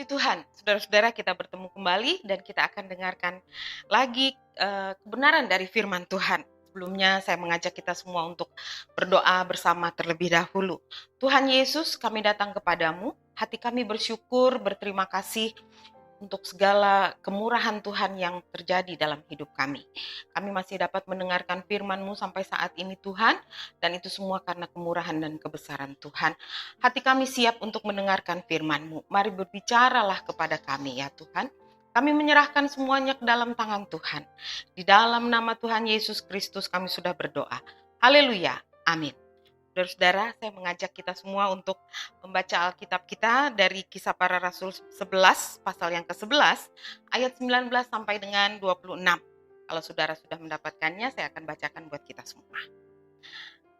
Puji Tuhan, saudara-saudara, kita bertemu kembali dan kita akan dengarkan lagi kebenaran dari firman Tuhan. Sebelumnya saya mengajak kita semua untuk berdoa bersama terlebih dahulu. Tuhan Yesus, kami datang kepadamu, hati kami bersyukur, berterima kasih untuk segala kemurahan Tuhan yang terjadi dalam hidup kami. Kami masih dapat mendengarkan firman-Mu sampai saat ini Tuhan, dan itu semua karena kemurahan dan kebesaran Tuhan. Hati kami siap untuk mendengarkan firman-Mu. Mari berbicaralah kepada kami ya Tuhan. Kami menyerahkan semuanya ke dalam tangan Tuhan. Di dalam nama Tuhan Yesus Kristus kami sudah berdoa. Haleluya. Amin. Saudara-saudara, saya mengajak kita semua untuk membaca Alkitab kita dari Kisah Para Rasul 11, pasal yang ke-11, ayat 19 sampai dengan 26. Kalau saudara sudah mendapatkannya, saya akan bacakan buat kita semua.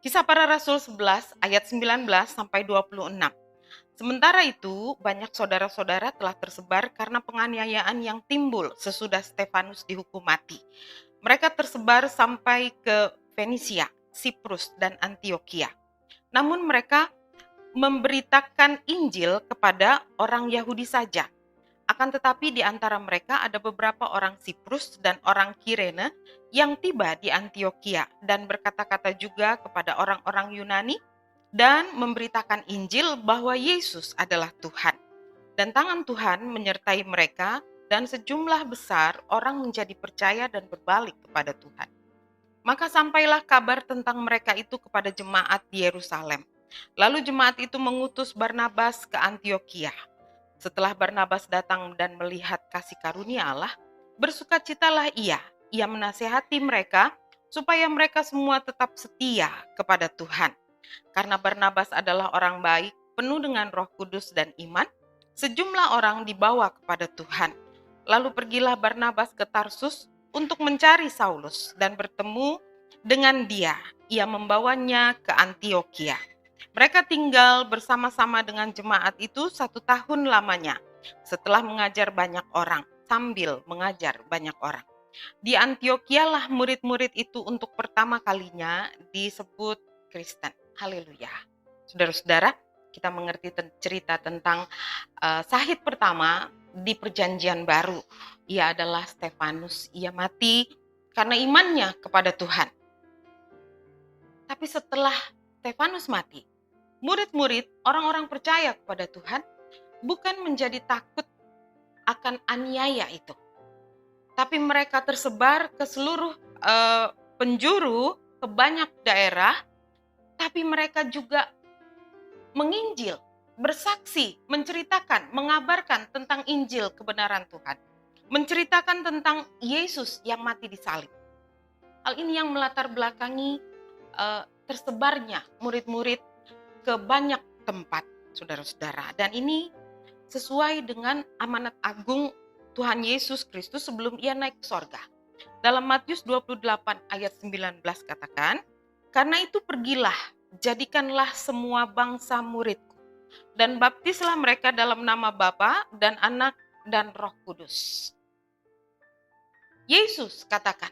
Kisah Para Rasul 11, ayat 19 sampai 26. Sementara itu, banyak saudara-saudara telah tersebar karena penganiayaan yang timbul sesudah Stefanus dihukum mati. Mereka tersebar sampai ke Fenisia, Siprus, dan Antiokhia. Namun mereka memberitakan Injil kepada orang Yahudi saja. Akan tetapi di antara mereka ada beberapa orang Siprus dan orang Kirene yang tiba di Antiokhia dan berkata-kata juga kepada orang-orang Yunani dan memberitakan Injil bahwa Yesus adalah Tuhan. Dan tangan Tuhan menyertai mereka dan sejumlah besar orang menjadi percaya dan berbalik kepada Tuhan. Maka sampailah kabar tentang mereka itu kepada jemaat di Yerusalem. Lalu jemaat itu mengutus Barnabas ke Antiokhia. Setelah Barnabas datang dan melihat kasih karunia Allah, bersukacitalah ia. Ia menasihati mereka supaya mereka semua tetap setia kepada Tuhan. Karena Barnabas adalah orang baik, penuh dengan Roh Kudus dan iman, sejumlah orang dibawa kepada Tuhan. Lalu pergilah Barnabas ke Tarsus untuk mencari Saulus dan bertemu dengan dia. Ia membawanya ke Antiokhia. Mereka tinggal bersama-sama dengan jemaat itu 1 tahun lamanya, setelah mengajar banyak orang, sambil mengajar banyak orang. Di Antiokhia lah murid-murid itu untuk pertama kalinya disebut Kristen. Haleluya. Saudara-saudara, kita mengerti cerita tentang Syahid pertama di Perjanjian Baru. Ia adalah Stefanus. Ia mati karena imannya kepada Tuhan. Tapi setelah Stefanus mati, murid-murid, orang-orang percaya kepada Tuhan, bukan menjadi takut akan aniaya itu. Tapi mereka tersebar ke seluruh penjuru, ke banyak daerah, tapi mereka juga menginjil, bersaksi, menceritakan, mengabarkan tentang Injil kebenaran Tuhan. Menceritakan tentang Yesus yang mati di salib. Hal ini yang melatar belakangi tersebarnya murid-murid ke banyak tempat, saudara-saudara. Dan ini sesuai dengan amanat agung Tuhan Yesus Kristus sebelum ia naik ke sorga. Dalam Matius 28 ayat 19 katakan, karena itu pergilah, jadikanlah semua bangsa muridku, dan baptislah mereka dalam nama Bapa dan Anak dan Roh Kudus. Yesus katakan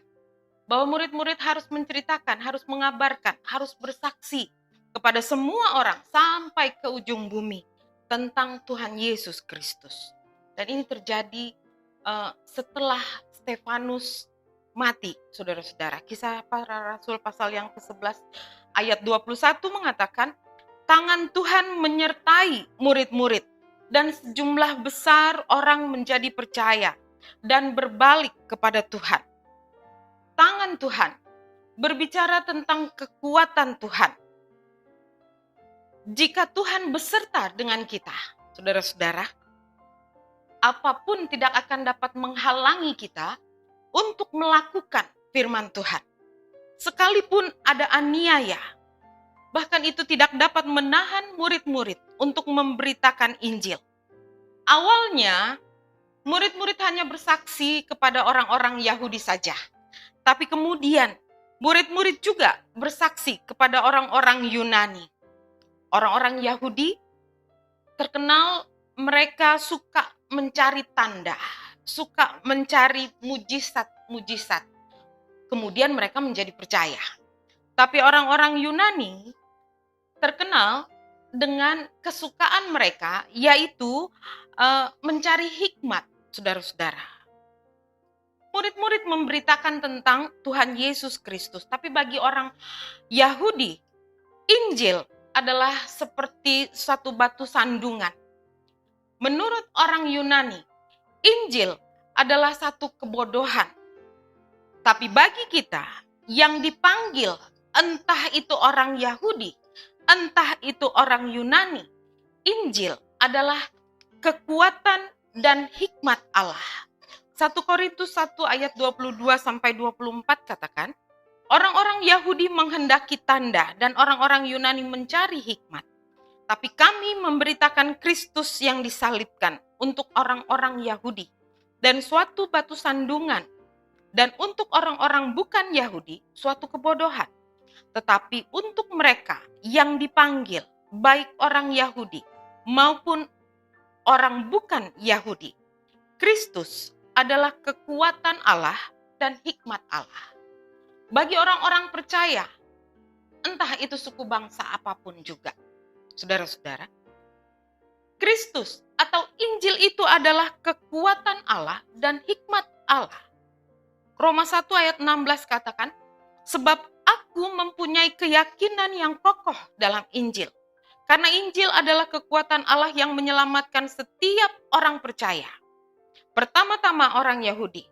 bahwa murid-murid harus menceritakan, harus mengabarkan, harus bersaksi kepada semua orang sampai ke ujung bumi tentang Tuhan Yesus Kristus. Dan ini terjadi setelah Stefanus mati, saudara-saudara. Kisah Para Rasul pasal yang ke-11 ayat 21 mengatakan, tangan Tuhan menyertai murid-murid dan sejumlah besar orang menjadi percaya dan berbalik kepada Tuhan. Tangan Tuhan berbicara tentang kekuatan Tuhan. Jika Tuhan beserta dengan kita, saudara-saudara, apapun tidak akan dapat menghalangi kita untuk melakukan firman Tuhan. Sekalipun ada aniaya, bahkan itu tidak dapat menahan murid-murid untuk memberitakan Injil. Awalnya, murid-murid hanya bersaksi kepada orang-orang Yahudi saja. Tapi kemudian, murid-murid juga bersaksi kepada orang-orang Yunani. Orang-orang Yahudi terkenal mereka suka mencari tanda, suka mencari mujizat-mujizat. Kemudian mereka menjadi percaya. Tapi orang-orang Yunani terkenal dengan kesukaan mereka, yaitu mencari hikmat, saudara-saudara. Murid-murid memberitakan tentang Tuhan Yesus Kristus, tapi bagi orang Yahudi, Injil adalah seperti satu batu sandungan. Menurut orang Yunani, Injil adalah satu kebodohan. Tapi bagi kita yang dipanggil, entah itu orang Yahudi, entah itu orang Yunani, Injil adalah kekuatan dan hikmat Allah. 1 Korintus 1 ayat 22-24 katakan, orang-orang Yahudi menghendaki tanda dan orang-orang Yunani mencari hikmat. Tapi kami memberitakan Kristus yang disalibkan untuk orang-orang Yahudi dan suatu batu sandungan, dan untuk orang-orang bukan Yahudi suatu kebodohan. Tetapi untuk mereka yang dipanggil, baik orang Yahudi maupun orang bukan Yahudi, Kristus adalah kekuatan Allah dan hikmat Allah. Bagi orang-orang percaya, entah itu suku bangsa apapun juga, saudara-saudara, Kristus atau Injil itu adalah kekuatan Allah dan hikmat Allah. Roma 1 ayat 16 katakan, sebab aku mempunyai keyakinan yang kokoh dalam Injil. Karena Injil adalah kekuatan Allah yang menyelamatkan setiap orang percaya. Pertama-tama orang Yahudi,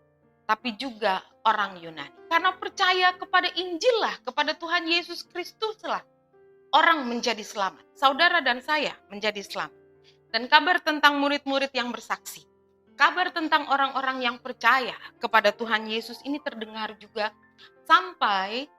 tapi juga orang Yunani. Karena percaya kepada Injil lah, kepada Tuhan Yesus Kristus lah, orang menjadi selamat. Saudara dan saya menjadi selamat. Dan kabar tentang murid-murid yang bersaksi, kabar tentang orang-orang yang percaya kepada Tuhan Yesus ini terdengar juga sampai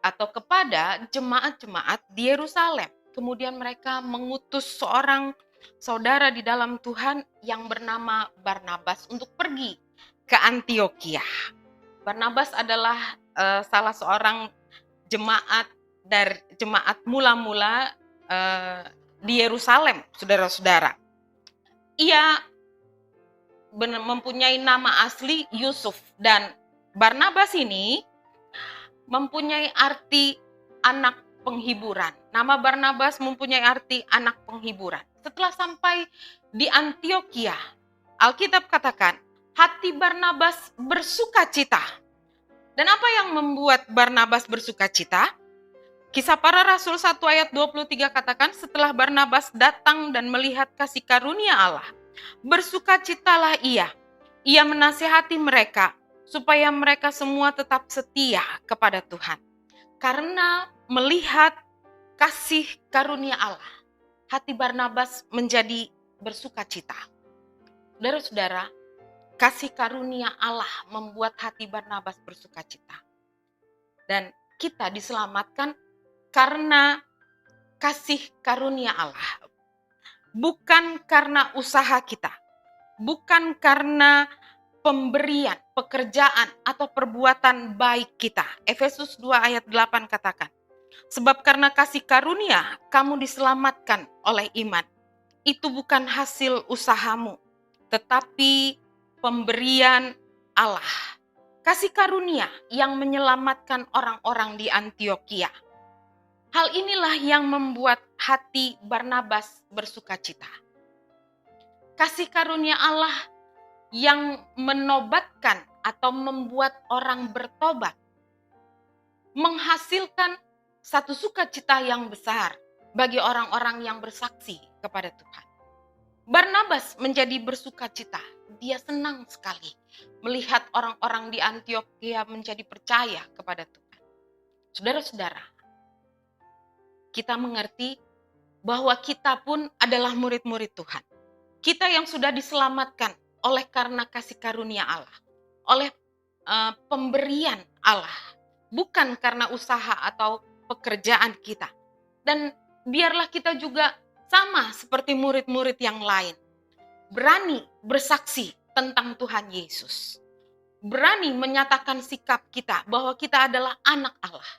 atau kepada jemaat-jemaat di Yerusalem. Kemudian mereka mengutus seorang saudara di dalam Tuhan yang bernama Barnabas untuk pergi ke Antiokhia. Barnabas adalah salah seorang jemaat dari jemaat mula-mula di Yerusalem, saudara-saudara. Ia mempunyai nama asli Yusuf, dan Barnabas ini mempunyai arti anak penghiburan. Nama Barnabas mempunyai arti anak penghiburan. Setelah sampai di Antiokhia, Alkitab katakan, hati Barnabas bersuka cita. Dan apa yang membuat Barnabas bersuka cita? Kisah Para Rasul 1 ayat 23 katakan, setelah Barnabas datang dan melihat kasih karunia Allah, bersukacitalah ia. Ia menasihati mereka supaya mereka semua tetap setia kepada Tuhan. Karena melihat kasih karunia Allah, hati Barnabas menjadi bersukacita. Saudara-saudara, kasih karunia Allah membuat hati Barnabas bersukacita. Dan kita diselamatkan karena kasih karunia Allah. Bukan karena usaha kita. Bukan karena pemberian, pekerjaan, atau perbuatan baik kita. Efesus 2 ayat 8 katakan, sebab karena kasih karunia kamu diselamatkan oleh iman. Itu bukan hasil usahamu, tetapi pemberian Allah. Kasih karunia yang menyelamatkan orang-orang di Antiokhia. Hal inilah yang membuat hati Barnabas bersukacita. Kasih karunia Allah yang menobatkan atau membuat orang bertobat, menghasilkan satu sukacita yang besar bagi orang-orang yang bersaksi kepada Tuhan. Barnabas menjadi bersukacita. Dia senang sekali melihat orang-orang di Antiokhia menjadi percaya kepada Tuhan. Saudara-saudara, kita mengerti bahwa kita pun adalah murid-murid Tuhan. Kita yang sudah diselamatkan oleh karena kasih karunia Allah, oleh pemberian Allah, bukan karena usaha atau pekerjaan kita. Dan biarlah kita juga sama seperti murid-murid yang lain, berani bersaksi tentang Tuhan Yesus, berani menyatakan sikap kita bahwa kita adalah anak Allah.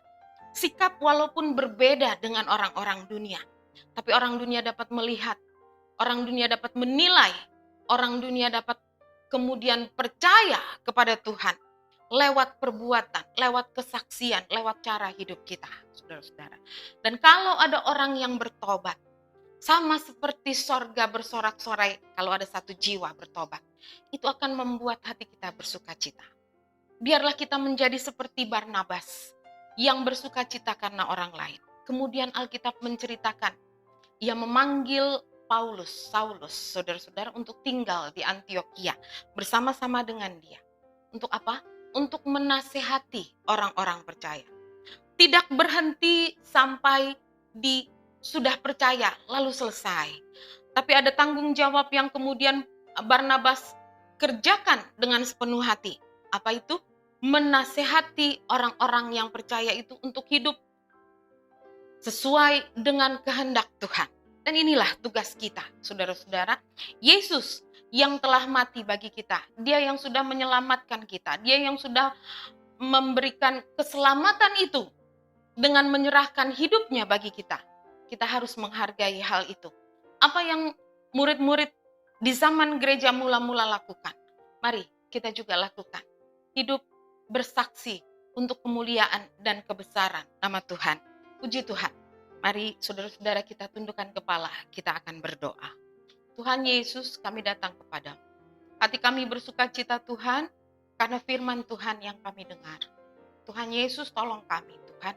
Sikap walaupun berbeda dengan orang-orang dunia, tapi orang dunia dapat melihat, orang dunia dapat menilai, orang dunia dapat kemudian percaya kepada Tuhan lewat perbuatan, lewat kesaksian, lewat cara hidup kita, saudara-saudara. Dan kalau ada orang yang bertobat, sama seperti sorga bersorak-sorai kalau ada satu jiwa bertobat. Itu akan membuat hati kita bersuka cita. Biarlah kita menjadi seperti Barnabas yang bersuka cita karena orang lain. Kemudian Alkitab menceritakan, ia memanggil Saulus, saudara-saudara, untuk tinggal di Antioquia bersama-sama dengan dia. Untuk apa? Untuk menasehati orang-orang percaya. Tidak berhenti sampai di sudah percaya lalu selesai. Tapi ada tanggung jawab yang kemudian Barnabas kerjakan dengan sepenuh hati. Apa itu? Menasehati orang-orang yang percaya itu untuk hidup sesuai dengan kehendak Tuhan. Dan inilah tugas kita, saudara-saudara. Yesus yang telah mati bagi kita, dia yang sudah menyelamatkan kita, dia yang sudah memberikan keselamatan itu dengan menyerahkan hidupnya bagi kita. Kita harus menghargai hal itu. Apa yang murid-murid di zaman gereja mula-mula lakukan, mari kita juga lakukan. Hidup bersaksi untuk kemuliaan dan kebesaran nama Tuhan. Puji Tuhan. Mari saudara-saudara kita tundukkan kepala, kita akan berdoa. Tuhan Yesus, kami datang kepadamu. Hati kami bersuka cita Tuhan, karena firman Tuhan yang kami dengar. Tuhan Yesus, tolong kami Tuhan.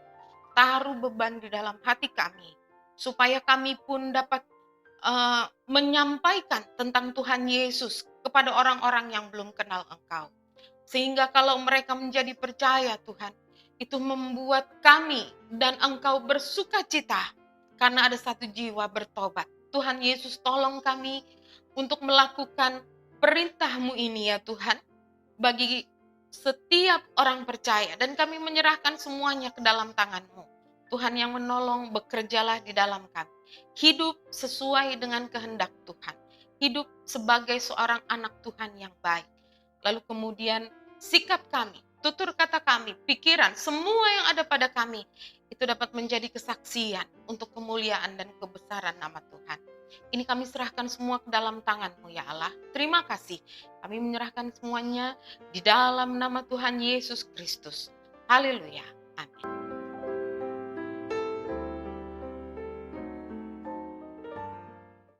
Taruh beban di dalam hati kami, supaya kami pun dapat menyampaikan tentang Tuhan Yesus kepada orang-orang yang belum kenal Engkau. Sehingga kalau mereka menjadi percaya Tuhan, itu membuat kami dan Engkau bersuka cita karena ada satu jiwa bertobat. Tuhan Yesus, tolong kami untuk melakukan perintah-Mu ini ya Tuhan, bagi setiap orang percaya. Dan kami menyerahkan semuanya ke dalam tangan-Mu. Tuhan yang menolong, bekerjalah di dalam kami. Hidup sesuai dengan kehendak Tuhan. Hidup sebagai seorang anak Tuhan yang baik. Lalu kemudian sikap kami, tutur kata kami, pikiran, semua yang ada pada kami, itu dapat menjadi kesaksian untuk kemuliaan dan kebesaran nama Tuhan. Ini kami serahkan semua ke dalam tangan-Mu ya Allah. Terima kasih. Kami menyerahkan semuanya di dalam nama Tuhan Yesus Kristus. Haleluya. Amin.